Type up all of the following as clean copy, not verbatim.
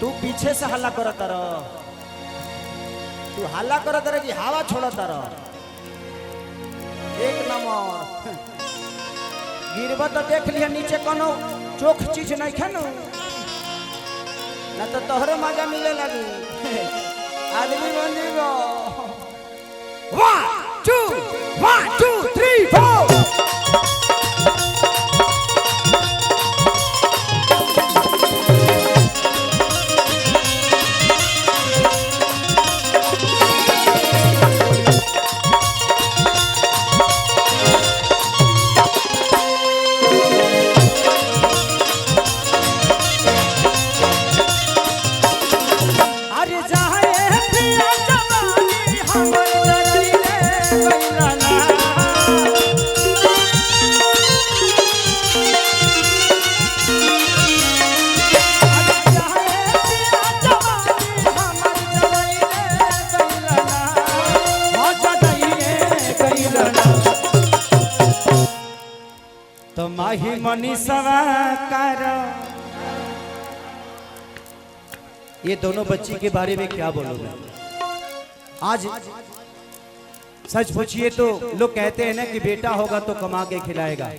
तू पीछे से हल्ला करता रह, तू हल्ला करता रह कि हवा छोड़ता रह। एक नंबर गिरब तो देख लिया नीचे कोनो चोख चीज नहीं खेनो ना तो तोहरो मजा मिले लगी। आदमी बन जीवो। 1 2 3 4 तो माही मनीषवा कर। ये दोनों बच्ची के बारे में क्या बोलोगे? आज सच पूछिए तो लोग कहते हैं ना कि बेटा होगा तो कमा के खिलाएगा।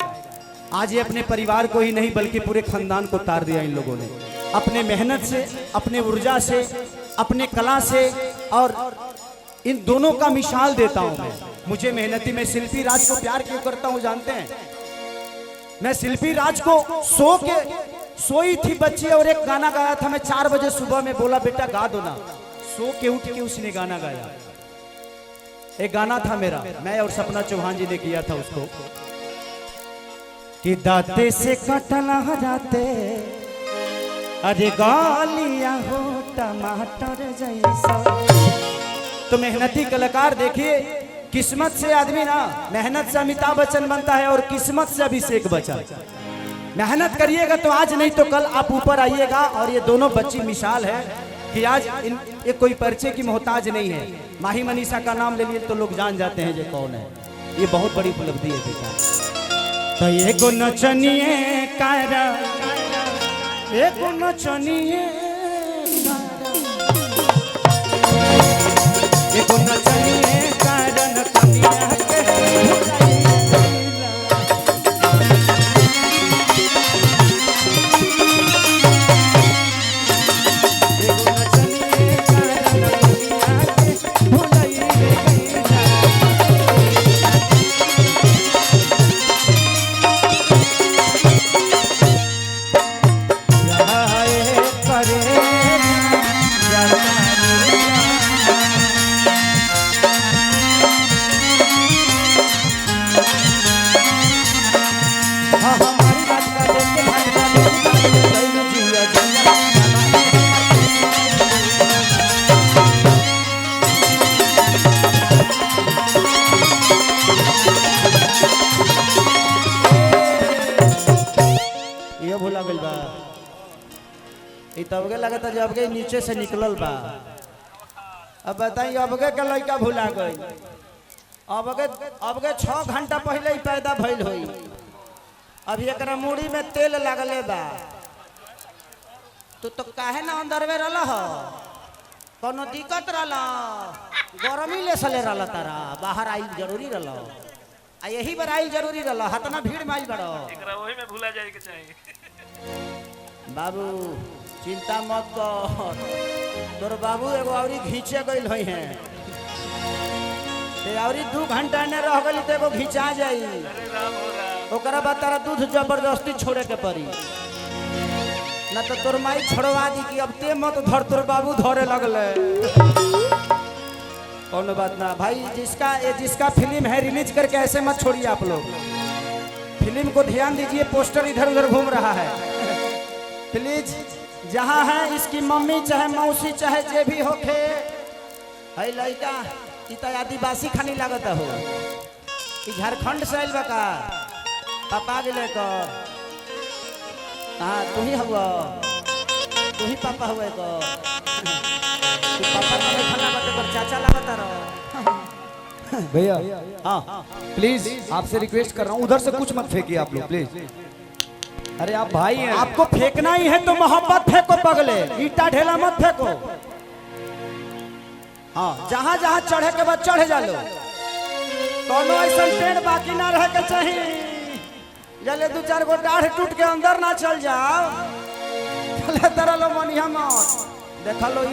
आज ये अपने परिवार को ही नहीं बल्कि पूरे खानदान को तार दिया इन लोगों ने, अपने मेहनत से, अपने ऊर्जा से, अपने कला से। और इन दोनों का मिसाल देता हूं मैं। मुझे मेहनती, मैं शिल्पी राज को प्यार क्यों करता हूं जानते हैं? मैं शिल्पी राज को सोई थी बच्ची और एक गाना गाया था। मैं 4 बजे सुबह में बोला बेटा गा दो ना, सो के उठ के उसने गाना गाया। एक गाना था मेरा, मैं और सपना चौहान जी ने किया था उसको कि दाते से कटला जाते अरे गालियां हो टमाटर जैसा। तो मेहनती कलाकार देखिए, किस्मत से आदमी ना, मेहनत से अमिताभ बच्चन बनता है और किस्मत से अभिषेक बच्चन। मेहनत करिएगा तो आज नहीं तो कल आप ऊपर आइएगा। और ये दोनों बच्ची मिसाल है कि आज ये कोई परिचय की मोहताज नहीं है। माही मनीषा का नाम ले लिए तो लोग जान जाते हैं ये कौन है। ये बहुत बड़ी उपलब्धि है बेटा। तो ये गो नचनिए कारा, ये गो नचनिए ये गो नचनिए कारण कमिया के तबके लगता जब के नीचे से निकलल बा। अब बताइए अबके के लड़का भुला गई। अबके 6 घंटा पहले ही पैदा भइल होई। अब एकरा मुड़ी में तेल लगले बा। तो काहे ना अंदर में रहला हो? कोनो दिक्कत रहला? गरमी ले सले रहला तारा, बाहर आई जरूरी रहला। आ यही बार आई जरूरी रहला, हतना भीड़ में आई बड़ो। एकरा वही में भुला जाए के चाहिए। बाबू चिंता मत कर, तोर बाबू एगो औरी घींचे गइल होई हैं। ते औरी 2 घंटा ने रह गई तो एगो घिंचा जाई। ओकरा बाद तारा दूध जबरदस्ती छोड़े के पड़ी ना तो तोर माई छोड़वा दी कि अब ते मत धर, तोर बाबू धरे लगले। कौन बात ना भाई, जिसका फिल्म है रिलीज करके ऐसे मत छोड़िए आप लोग। फिल्म को ध्यान दीजिए, पोस्टर इधर उधर घूम रहा है प्लीज। जहाँ है इसकी मम्मी चाहे मौसी चाहे जे भी होखे, है लड़का इतना आदिवासी खानी लागत हो। झारखंड से आइल बका पापा गिले कर। हाँ तू ही हुआ, तू ही पापा हुए को। तू पापा का नहीं खाना बते पर चाचा लागत रहो। भैया हाँ प्लीज आपसे रिक्वेस्ट कर रहा हूँ, उधर से कुछ मत फेंकिए आप लोग प्लीज। अरे आप भाई हैं, आपको फेंकना ही है तो मोहब्बत फेंको पगले, ईटा ढेला मत फेंको। हाँ, जहाँ जहाँ चढ़े के बाद चढ़े जा लो, कोनो ऐसा पेड़ बाकी ना रह के चाहिए, जले दो चार गो डाढ़ टूट के अंदर ना चल जाओ, चले तरह लो मनिया मत देखा लो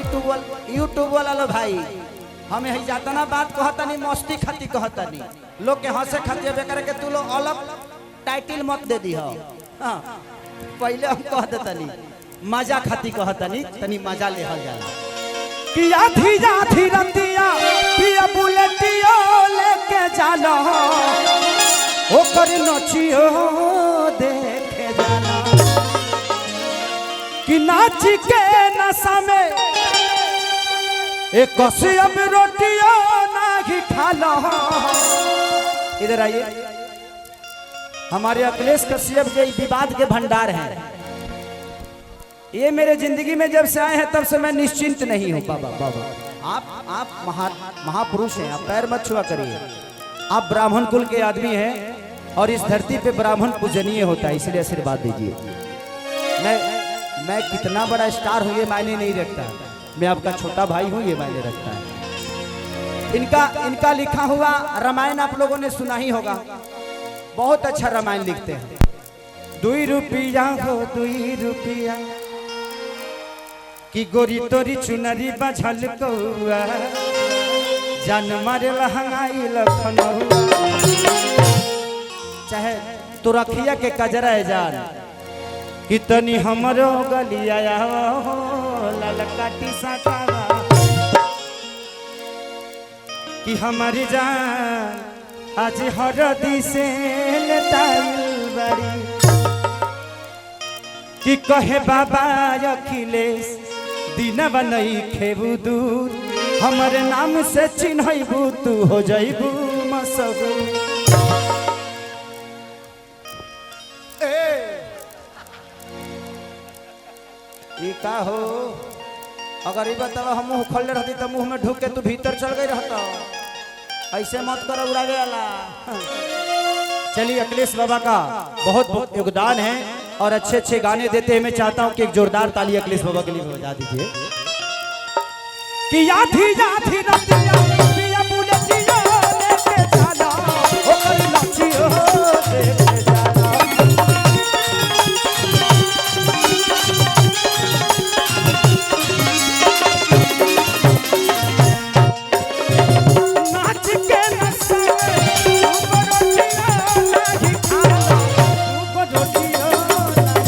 यूट्यूब वाला लो भाई, हमें ही जाता ना बात कहता नहीं, मस्ती खाती कहता नहीं, लोग के हंसे खाती बेकर के तू लोग अलग टाइटल मत दे दी हो। हाँ, पहले हम कह देता नहीं, मजा खाती कहता नहीं, तनी मजा ले हल जाला कि आधी आधी रतिया पिया बुलेटियो लेके जाना, ओकर नचियो देखे जाना, कि नाच के नशा में एक कसियम रोटियो ना ही खाना। इधर आइए, हमारे अखिलेश कश्यप के विवाद के भंडार हैं, ये मेरे जिंदगी में जब से आए हैं तब से मैं निश्चिंत नहीं हूँ। बाबा बाबा आप महापुरुष हैं, आप पैर मत छुआ करिए, आप ब्राह्मण कुल के आदमी हैं और इस धरती पे ब्राह्मण पूजनीय होता है, इसलिए आशीर्वाद दीजिए। मैं कितना बड़ा स्टार हूँ ये मायने नहीं रखता, मैं आपका छोटा भाई हूँ ये मायने रखता है। इनका लिखा हुआ रामायण आप लोगों ने सुना ही होगा, बहुत अच्छा रामायण लिखते हैं। 2 रुपया हो 2 रुपया कि गोरी तोरी चुनरी बझल कौआ, जान मारे लहंगाई लखनऊ, चाहे तो रखिया के कजरा है जान, कितनी हमरो गलिया हो ललकाटी साटावा, कि हमारी जान आज हरदी से लताइल बड़ी, कि कहे बाबा अखिलेश दिन बनई खेबू दूर, हमारे नाम से चिन्हबू तू हो जाइबू मशहूर। ये का हो, अगर ये बताओ हम मुँह खोलने रहती तो मुंह में ढूक के तू भीतर चल गई रहता, ऐसे मत करो उड़ावे वाला। चलिए, अखिलेश बाबा का बहुत बहुत योगदान है और अच्छे अच्छे गाने देते हैं। मैं चाहता हूं कि एक जोरदार ताली अखिलेश बाबा के लिए बजा दीजिए। कि आधी आधी रतिया पिया बुलेटियो लेके जाना, ओकर नचियो देखे जाना, नाच के नशा में नहीं खाना, रोटियो नहीं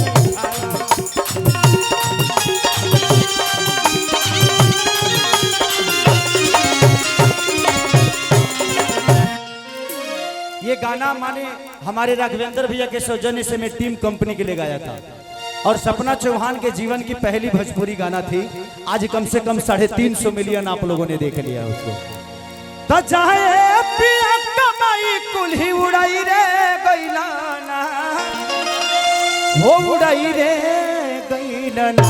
ये गाना माने हमारे राघवेंद्र भैया के सौजन्य से मैं टीम कंपनी के लिए गाया था, और सपना चौहान के जीवन की पहली भोजपुरी गाना थी। आज कम से कम 350 मिलियन आप लोगों ने देख लिया उसको। तो चाहे पिया कमाई कुल्ही उड़ाई रे गैलाना, वो उड़ाई रे गैलाना,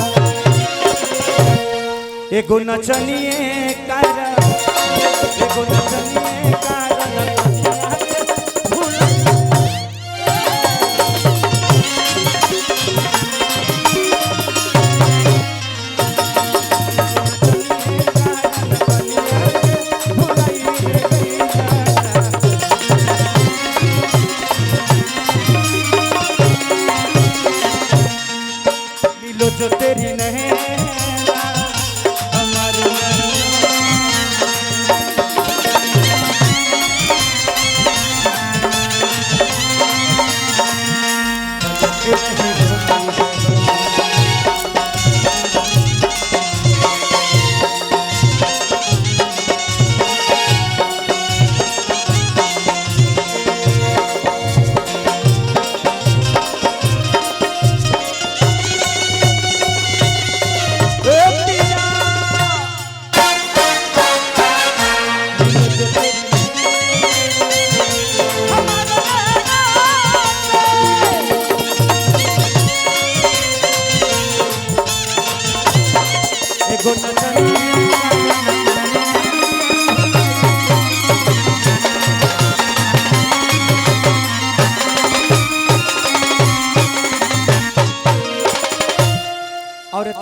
एगो नचनिए कारण, एगो नचनिए कारण जो तेरी नहीं हमारी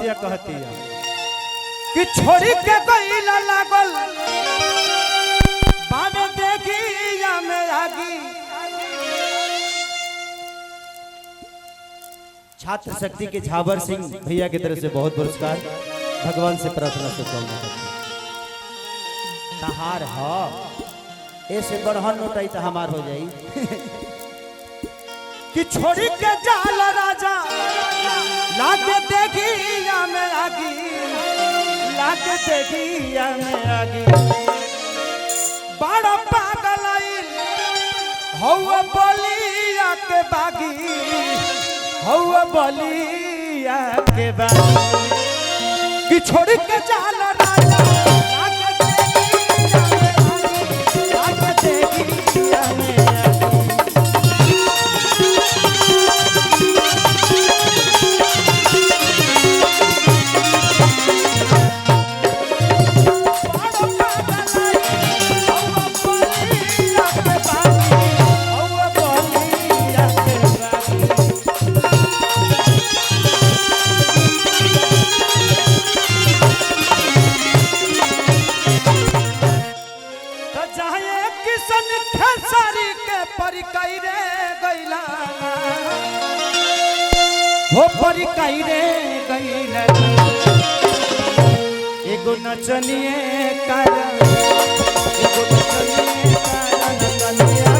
औरतिया कहती है कि छोड़ी के गईला लागल बाबे देखी या में आगी। छात्र शक्ति के झावर सिंह भैया की तरफ से बहुत पुरस्कार, भगवान से प्रार्थना शुभकामना करते हैं। तहार ह ऐसे बढ़न नोटाई तो हमार हो जाई कि छोड़ी के जाल राजा लागे देखी या में आगी, लागे देखी या में आगी। बड़ा पागल हौवा बलिया के बागी, हौवा बलिया के बागी कि छोड़ के जाल राजा लागे देखी या में आगी। हो पर कई रे गईला एगो नचनिए कारण, एगो नचनिए कारण नचनिया